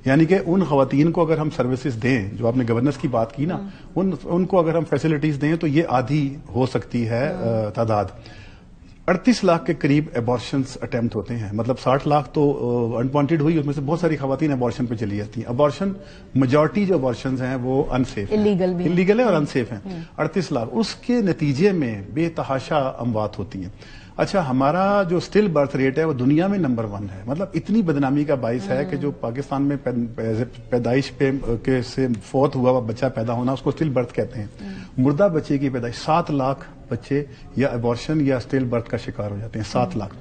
یعنی کہ ان خواتین کو اگر ہم سروسز دیں, جو آپ نے گورننس کی بات کی نا, ان کو اگر ہم فیسلٹیز دیں تو یہ آدھی ہو سکتی ہے تعداد. 38 لاکھ کے قریب ایبارشنز اٹیمپٹ ہوتے ہیں. مطلب 60 لاکھ تو انوانٹیڈ ہوئی, اس میں سے بہت ساری خواتین ایبارشن پہ چلی جاتی ہیں. ایبارشن میجورٹی جو ایبارشنز ہیں وہ انسیف ہیں, انلیگل ہے اور انسیف ہیں. 38 لاکھ اس کے نتیجے میں بے تحاشا اموات ہوتی ہیں. اچھا, ہمارا جو اسٹل برتھ ریٹ ہے وہ دنیا میں نمبر 1 ہے. مطلب اتنی بدنامی کا باعث ہے کہ جو پاکستان میں پیدائش پہ سے فوت ہوا ہوا بچہ پیدا ہونا اس کو اسٹل برتھ کہتے ہیں. مردہ بچے کی پیدائش 7 لاکھ بچے یا ایبارشن یا اسٹل برتھ کا شکار ہو جاتے ہیں. 7 لاکھ.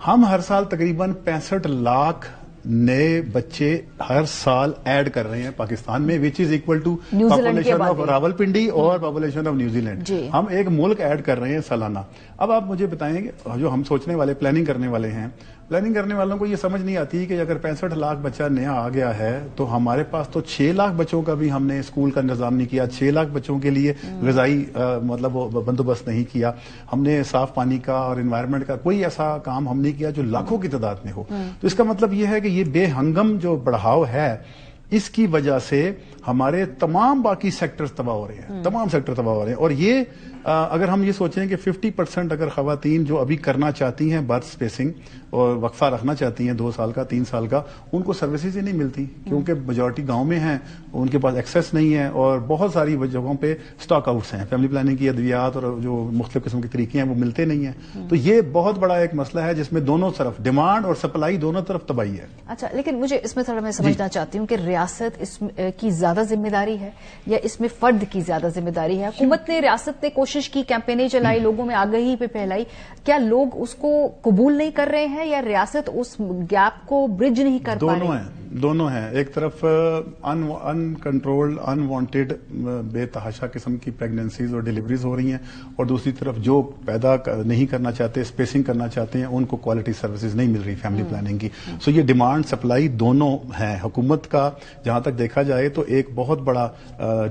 ہم ہر سال تقریباً 65 لاکھ نئے بچے ہر سال ایڈ کر رہے ہیں پاکستان میں, which is equal to population of Rawalpindi اور پاپولیشن آف نیوزی لینڈ. ہم ایک ملک ایڈ کر رہے ہیں سالانہ. اب آپ مجھے بتائیں کہ جو ہم سوچنے والے پلاننگ کرنے والے ہیں, پلاننگ کرنے والوں کو یہ سمجھ نہیں آتی کہ اگر 65 لاکھ بچہ نیا آ گیا ہے تو ہمارے پاس تو 6 لاکھ بچوں کا بھی ہم نے اسکول کا انتظام نہیں کیا, 6 لاکھ بچوں کے لیے غذائی مطلب بندوبست نہیں کیا, ہم نے صاف پانی کا اور انوائرمنٹ کا کوئی ایسا کام ہم نہیں کیا جو لاکھوں کی تعداد میں ہو. تو اس کا مطلب یہ ہے کہ یہ بے ہنگم جو بڑھاؤ ہے اس کی وجہ سے ہمارے تمام باقی سیکٹرز تباہ ہو رہے ہیں, تمام سیکٹر تباہ ہو رہے ہیں. اور یہ اگر ہم یہ سوچیں کہ 50% اگر خواتین جو ابھی کرنا چاہتی ہیں برتھ سپیسنگ اور وقفہ رکھنا چاہتی ہیں 2 سال کا 3 سال کا, ان کو سروسز ہی نہیں ملتی کیونکہ میجورٹی گاؤں میں ہیں, ان کے پاس ایکسیس نہیں ہے اور بہت ساری جگہوں پہ سٹاک آؤٹس ہیں. فیملی پلاننگ کی ادویات اور جو مختلف قسم کے طریقے ہیں وہ ملتے نہیں ہیں. تو یہ بہت بڑا ایک مسئلہ ہے جس میں دونوں طرف ڈیمانڈ اور سپلائی دونوں طرف تباہی ہے. اچھا, لیکن مجھے اس میں تھوڑا میں سمجھنا چاہتی ہوں کہ ریاست اس کی زیادہ ذمہ داری ہے یا اس میں فرد کی زیادہ ذمہ داری ہے؟ حکومت نے, ریاست نے کوشش کی, کیمپینیں چلائی, لوگوں میں آگہی پہ پھیلائی, کیا لوگ اس کو قبول نہیں کر رہے ہیں یا ریاست اس گیپ کو برج نہیں کر پا رہی؟ دونوں ہیں. ایک طرف ان کنٹرولڈ انوانٹیڈ بے تحاشا قسم کی پریگننسیز اور ڈیلیوریز ہو رہی ہیں, اور دوسری طرف جو پیدا نہیں کرنا چاہتے, اسپیسنگ کرنا چاہتے ہیں, ان کو کوالٹی سروسز نہیں مل رہی فیملی پلاننگ کی. سو یہ ڈیمانڈ سپلائی دونوں ہیں. حکومت کا جہاں تک دیکھا جائے تو ایک بہت بڑا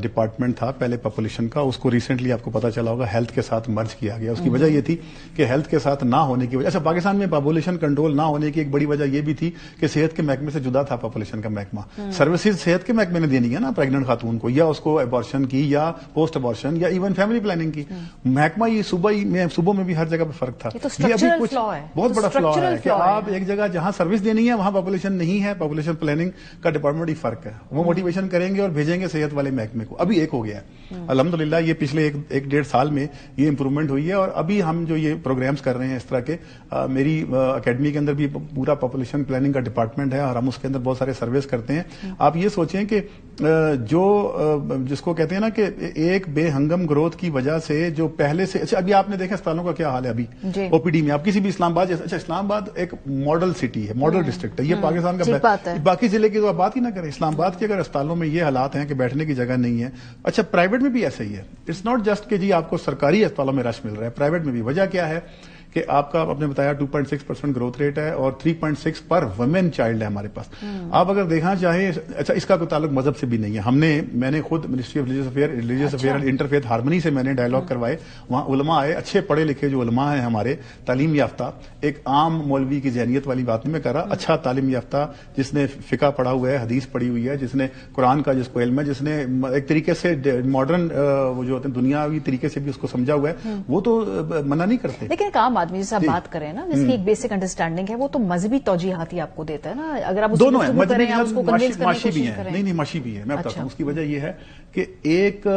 ڈپارٹمنٹ تھا پہلے پاپولیشن کا, اس کو ریسنٹلی آپ کو پتا چلا ہوگا ہیلتھ کے ساتھ مرج کیا گیا. اس کی وجہ یہ تھی کہ ہیلتھ کے ساتھ نہ ہونے کی وجہ, اچھا پاکستان میں پاپولیشن کنٹرول نہ ہونے کی ایک بڑی وجہ یہ بھی تھی کہ صحت کے محکمے سے جدا تھا پاپولیشن کا محکمہ. سروسز صحت کے محکمے نے دینی ہے نا پریگننٹ خاتون کو, یا اس کو ایبارشن کی یا پوسٹ ایبارشن یا ایون فیملی پلاننگ کی. محکمہ یہ صوبوں میں بھی ہر جگہ پہ فرق تھا. یہ ابھی کچھ بہت بڑا فلا ہے کہ آپ ایک جگہ جہاں سروس دینی ہے وہاں پاپولیشن نہیں ہے, پاپولیشن پلاننگ کا ڈپارٹمنٹ ہی فرق ہے. وہ موٹیویشن کریں گے اور بھیجیں گے صحت والے محکمے کو. ابھی ایک ہو گیا ہے الحمدللہ, یہ پچھلے 1-1.5 سال میں یہ امپروومنٹ ہوئی ہے. اور ابھی ہم جو یہ پروگرامز کر رہے ہیں اس طرح کے, میری اکیڈمی کے اندر بھی پورا پاپولیشن پلاننگ کا ڈپارٹمنٹ ہے اور ہم اس کے اندر بہت سارے سرویز کرتے ہیں. آپ یہ سوچیں کہ جس کو کہتے ہیں نا کہ ایک بے ہنگم گروتھ کی وجہ سے جو پہلے سے, اچھا ابھی آپ نے دیکھا اسپتالوں کا کیا حال ہے ابھی او پی ڈی میں. آپ کسی بھی اسلام آباد, اچھا اسلام آباد ایک ماڈل سٹی ہے, ماڈل ڈسٹرکٹ ہے, یہ پاکستان کا باقی ضلع کی تو آپ بات ہی نہ کریں. اسلام آباد کے اگر اسپتالوں میں یہ حالات ہیں کہ بیٹھنے کی جگہ نہیں ہے. اچھا پرائیویٹ میں بھی ایسا ہی ہے. اٹس ناٹ جسٹ کہ جی آپ کو سرکاری اسپتالوں میں رش مل رہا ہے, پرائیویٹ میں بھی. وجہ کیا ہے کہ آپ کا, آپ نے بتایا 2.6% گروتھ ریٹ ہے اور 3.6 پر وومن چائلڈ ہے ہمارے پاس. آپ اگر دیکھنا چاہیں, اچھا اس کا کوئی تعلق مذہب سے بھی نہیں ہے. میں نے خود ministry of religious affair and interfaith harmony سے میں نے ڈائلاگ کروائے. وہاں علماء آئے, اچھے پڑھے لکھے جو علماء ہیں ہمارے, تعلیم یافتہ, ایک عام مولوی کی ذہنیت والی بات نہیں میں کر رہا, اچھا تعلیم یافتہ جس نے فقہ پڑھا ہوا ہے, حدیث پڑھی ہوئی ہے, جس نے قرآن کا جس کو علم ہے, جس نے ایک طریقے سے ماڈرن وہ جو ہوتے ہیں دنیاوی طریقے سے بھی اس کو سمجھا ہوا ہے, وہ تو منع نہیں کرتے. لیکن کام آدمی جیسے آپ بات کریں نا، جس کی ایک بیسک انڈرسٹینڈنگ ہے، وہ تو مذہبی توجیحات ہی آپ کو دیتا ہے نا. اگر آپ دونوں ہیں، مذہبی معاشی بھی ہیں. نہیں معاشی بھی ہے. میں بتاتا ہوں اس کی وجہ یہ ہے کہ ایک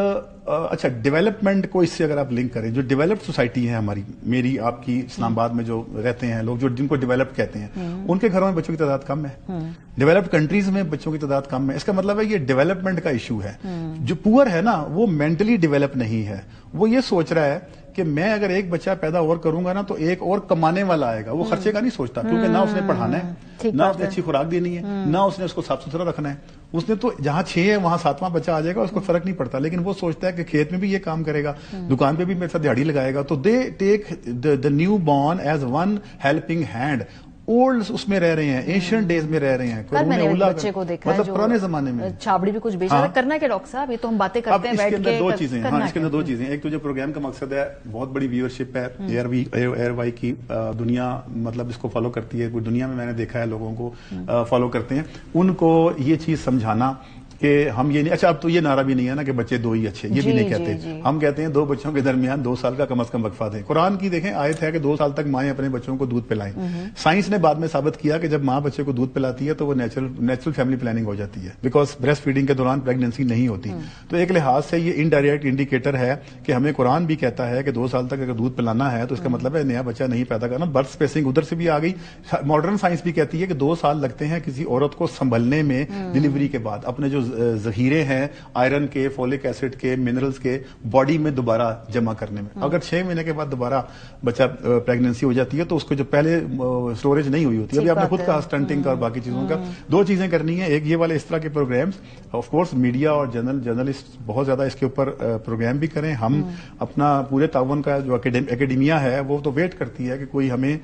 اچھا ڈیولپمنٹ کو اس سے اگر آپ لنک کریں، جو ڈیولپڈ سوسائٹی ہے ہماری، میری آپ کی اسلام آباد میں جو رہتے ہیں لوگ، جو جن کو ڈیولپڈ کہتے ہیں، ان کے گھروں میں بچوں کی تعداد کم ہے. ڈیولپڈ کنٹریز میں بچوں کی تعداد کم ہے. اس کا مطلب ہے یہ ڈیولپمنٹ کا ایشو ہے. جو پور ہے نا وہ مینٹلی ڈیولپ نہیں ہے. وہ یہ سوچ رہا ہے کہ میں اگر ایک بچہ پیدا اور کروں گا نا تو ایک اور کمانے والا آئے گا. وہ خرچے کا نہیں سوچتا، کیونکہ نہ اس نے پڑھانا ہے، نہ اس نے اچھی خوراک دینی ہے، نہ اس نے اس کو صاف ستھرا رکھنا ہے. اس نے تو جہاں 6 ہے وہاں 7واں بچہ آ جائے گا، اس کو فرق نہیں پڑتا. لیکن وہ سوچتا ہے کہ کھیت میں بھی یہ کام کرے گا، دکان پہ بھی میرے ساتھ دیہڑی لگائے گا. تو they take the newborn as one helping hand. Old اس میں رہ رہے ہیں، ایشین ڈیز میں رہ رہے ہیں. بچے کو دیکھا مطلب پرانے زمانے میں چھابڑی بھی کچھ بیچا. کرنا کیا ڈاکٹر صاحب؟ یہ تو ہم باتیں کرتے ہیں بیٹھ کے. اس کے اندر دو چیزیں. ایک تو جو پروگرام کا مقصد ہے، بہت بڑی ویورشپ ہے ایئر وائی کی. دنیا مطلب اس کو فالو کرتی ہے. دنیا میں نے دیکھا ہے لوگوں کو فالو کرتے ہیں. ان کو یہ چیز سمجھانا کہ ہم یہ نہیں، اچھا اب تو یہ نعرہ بھی نہیں ہے نا کہ بچے 2 ہی اچھے، یہ بھی نہیں کہتے. ہم کہتے ہیں 2 بچوں کے درمیان 2 سال کا کم از کم وقفہ دیں. قرآن کی دیکھیں آیت ہے کہ 2 سال تک مائیں اپنے بچوں کو دودھ پلائیں. سائنس نے بعد میں ثابت کیا کہ جب ماں بچے کو دودھ پلاتی ہے تو وہ نیچرل فیملی پلاننگ ہو جاتی ہے، بیکاز بریسٹ فیڈنگ کے دوران پریگننسی نہیں ہوتی. تو ایک لحاظ سے یہ انڈائریکٹ انڈیکیٹر ہے کہ ہمیں قرآن بھی کہتا ہے کہ 2 سال تک اگر دودھ پلانا ہے تو اس کا مطلب ہے نیا بچہ نہیں پیدا کرنا. برتھ اسپیسنگ ادھر سے بھی آ گئی. ماڈرن سائنس بھی کہتی ہے کہ 2 سال لگتے ہیں کسی عورت کو سنبھلنے میں ڈلیوری کے بعد. اپنے جو ذخیرے ہیں آئرن کے، فولک ایسڈ کے، منرلز کے، باڈی میں دوبارہ جمع کرنے میں. اگر 6 مہینے کے بعد دوبارہ بچہ پریگننسی ہو جاتی ہے تو اس کو جو پہلے اسٹوریج نہیں ہوئی ہوتی. ابھی آپ نے خود کہا اسٹنٹنگ کا اور باقی چیزوں کا. 2 چیزیں کرنی ہیں. ایک یہ والے اس طرح کے پروگرامز، آف کورس میڈیا اور جرنلسٹ بہت زیادہ اس کے اوپر پروگرام بھی کریں. ہم اپنا پورے تعاون کا جو اکیڈیمیا ہے وہ تو ویٹ کرتی ہے کہ کوئی ہمیں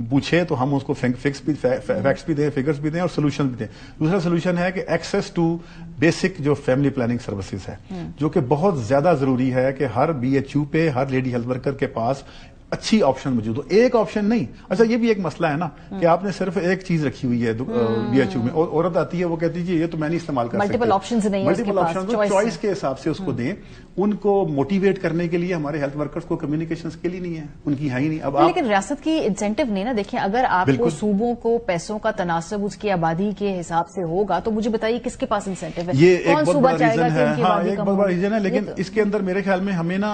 پوچھے تو ہم اس کو فیکٹس بھی دیں، فگرز بھی دیں اور سولوشن بھی دیں. دوسرا سولوشن ہے کہ ایکسیس ٹو بیسک جو فیملی پلاننگ سروسز ہے، جو کہ بہت زیادہ ضروری ہے کہ ہر BHU پہ، ہر لیڈی ہیلتھ ورکر کے پاس اچھی آپشن موجود ہو. ایک آپشن نہیں. اچھا یہ بھی ایک مسئلہ ہے نا کہ آپ نے صرف ایک چیز رکھی ہوئی ہے BHU میں، اور عورت آتی ہے وہ کہتی ہے یہ تو میں نہیں استعمال کر سکتی. ملٹیپل آپشنز نہیں ہیں، ملٹیپل آپشنز چوائس کے حساب سے اس کو دیں. ان کو موٹیویٹ کرنے کے لیے ہمارے ہیلتھ ورکرز کو کمیونیکیشن اسکل ہی نہیں ہے، ان کی ہے ہی نہیں. اب لیکن ریاست کی انسینٹو نہیں نا. دیکھیں اگر آپ کو صوبوں کو پیسوں کا تناسب اس کی آبادی کے حساب سے ہوگا تو مجھے بتائیے کس کے پاس انسینٹو ہے؟ یہ ایک بہت بڑا ریزن ہے. ہاں ایک بہت بڑا ریزن ہے. لیکن اس کے اندر میرے خیال میں ہمیں نا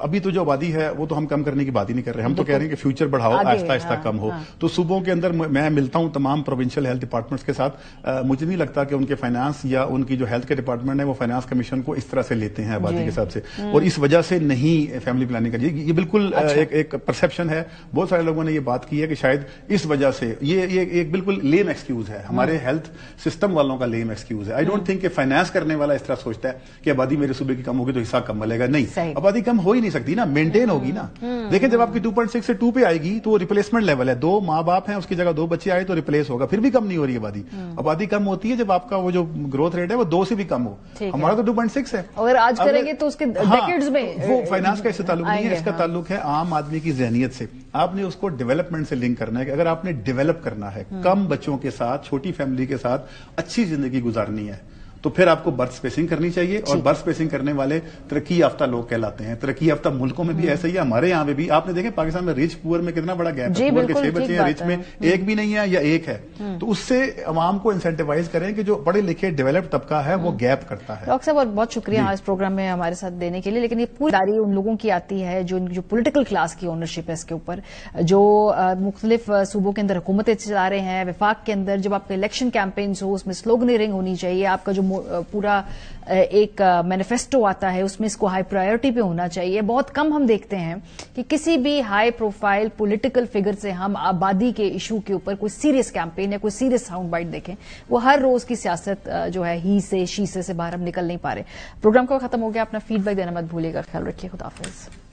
ابھی تو جو آبادی ہے وہ تو ہم کم کرنے کی بات ہی نہیں کر رہے. ہم تو کہہ رہے ہیں کہ فیوچر بڑھاؤ، آہستہ آہستہ کم ہو. تو صوبوں کے اندر میں ملتا ہوں تمام پروونشل ہیلتھ ڈپارٹمنٹس کے ساتھ. مجھے نہیں لگتا کہ ان کے فائنانس یا ان کی جو ہیلتھ کے ڈپارٹمنٹ ہے وہ فائنانس کمیشن کو اس طرح سے لیتے ہیں آبادی کے حساب سے، اور اس وجہ سے نہیں فیملی پلاننگ کا. یہ بالکل ایک پرسپشن ہے. بہت سارے لوگوں نے یہ بات کی ہے کہ شاید اس وجہ سے یہ ایک بالکل لیم ایکسکیوز ہے، ہمارے ہیلتھ سسٹم والوں کا لیم ایکسکیوز ہے. آئی ڈونٹ تھنک کہ فائنانس کرنے والا اس طرح سوچتا ہے کہ آبادی میرے صوبے کی کم ہوگی تو حصہ کم ملے گا. نہیں، آبادی کم ہو ہی نہیں سکتی نا، مینٹین ہوگی نا. دیکھیں جب آپ کی 2.6 سے 2 پہ آئے گی تو وہ ریپلیسمنٹ لیول ہے. 2 ماں باپ ہیں، اس کی جگہ 2 بچے آئے تو ریپلیس ہوگا، پھر بھی کم نہیں ہو رہی آبادی. آبادی کم ہوتی ہے جب آپ کا وہ جو گروتھ ریٹ ہے وہ 2 سے بھی کم ہو. ہمارا تو 2.6 ہے. اگر آج کریں گے تو اس کے ڈیکیڈز میں وہ فائنانس کا اس سے تعلق نہیں ہے. اس کا تعلق ہے عام آدمی کی ذہنیت سے. آپ نے اس کو ڈیولپمنٹ سے لنک کرنا ہے کہ اگر آپ نے ڈیولپ کرنا ہے، کم بچوں کے ساتھ، چھوٹی فیملی کے ساتھ اچھی زندگی گزارنی ہے، تو پھر آپ کو برتھ اسپیسنگ کرنی چاہیے. اور برتھ اسپیسنگ کرنے والے ترقی یافتہ لوگ کہلاتے ہیں. ترقی یافتہ ملکوں میں بھی ایسا ہی ہے، ہمارے یہاں پہ بھی. آپ نے دیکھیں پاکستان میں ریچ پور میں کتنا بڑا گیپ ہے. پور کے 6 بچے ہیں، ریچ میں 1 بھی نہیں ہے یا 1 ہے. تو اس سے عوام کو انسینٹیوائز کریں کہ جو پڑھے لکھے ڈیولپ طبقہ ہے وہ گیپ کرتا ہے. ڈاکٹر صاحب بہت شکریہ اس پروگرام میں ہمارے ساتھ دینے کے لیے. لیکن یہ پوری داری ان لوگوں کی آتی ہے جو پولیٹیکل کلاس کی اونرشپ ہے اس کے اوپر، جو مختلف صوبوں کے اندر حکومتیں چلا رہے ہیں. وفاق کے اندر جب آپ کے الیکشن کیمپینز ہو اس میں سلوگنرنگ ہونی چاہیے. آپ کا جو پورا ایک مینیفیسٹو آتا ہے اس میں اس کو ہائی پرائیورٹی پہ ہونا چاہیے. بہت کم ہم دیکھتے ہیں کہ کسی بھی ہائی پروفائل پولیٹیکل فگر سے ہم آبادی کے ایشو کے اوپر کوئی سیریس کیمپین یا کوئی سیریس ساؤنڈ بائٹ دیکھیں. وہ ہر روز کی سیاست جو ہے ہی سے شی سے باہر ہم نکل نہیں پا رہے. پروگرام کو ختم ہو گیا. اپنا فیڈ بیک دینا مت بھولیے گا. خیال رکھیے. خدا حافظ.